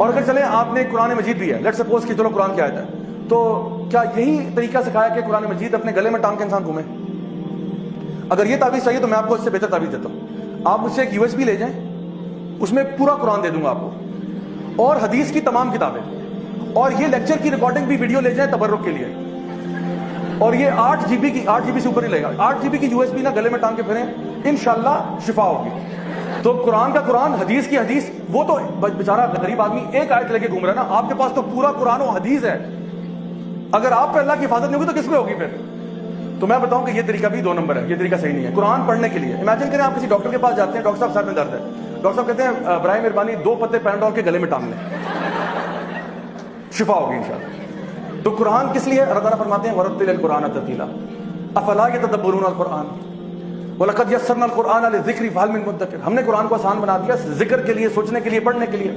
اور اگر چلیں آپ نے قرآن مجید بھی ہے، لیٹ سپوز کہ چلو قرآن کی آیت ہے، تو کیا یہی طریقہ سکھایا کہ قرآن مجید اپنے گلے میں ٹانگ کے انسان گھومے؟ اگر یہ تعویذ چاہیے تو میں آپ کو اس سے بہتر تعویذ دیتا ہوں. آپ مجھ سے ایک USB لے جائیں، اس میں پورا قرآن دے دوں گا آپ کو، اور حدیث کی تمام کتابیں، اور یہ لیکچر کی ریکارڈنگ بھی ویڈیو لے جائیں تبرک کے لیے، اور یہ 8 GB کی، 8 GB سے اوپر ہی لے گا، 8 GB کی USB نا گلے میں ٹانگ کے پھریں، انشاءاللہ شفا ہوگی. تو قرآن کا قرآن، حدیث کی حدیث. وہ تو بیچارہ غریب آدمی ایک آیت لے کے گھوم رہا ہے نا، آپ کے پاس تو پورا قرآن و حدیث ہے. اگر آپ پہ اللہ کی حفاظت نہیں ہوگی تو کس پہ ہوگی پھر؟ تو میں بتاؤں کہ یہ طریقہ بھی 2 نمبر ہے، یہ طریقہ صحیح نہیں ہے. قرآن پڑھنے کے لیے امیجن کریں آپ کسی ڈاکٹر کے پاس جاتے ہیں، ڈاکٹر صاحب سر میں درد ہے، ڈاکٹر صاحب کہتے ہیں برائے مہربانی 2 پتے پیناڈول کے گلے میں ٹانگ لیں، شفا ہوگی انشاءاللہ. تو قرآن کس لیے؟ اللہ تعالیٰ فرماتے ہیں وَرَتِّلِ الْقُرْآنَ تَرْتِيلًا أَفَلَا يَتَدَبَّرُونَ الْقُرْآنَ وَلَقَدْ يَسَّرْنَا الْقُرْآنَ لِلذِّكْرِ فَهَلْ مِن مُدَّكِرٍ. ہم نے قرآن کو آسان بنا دیا ذکر کے لیے، سوچنے کے لیے، پڑھنے کے لیے.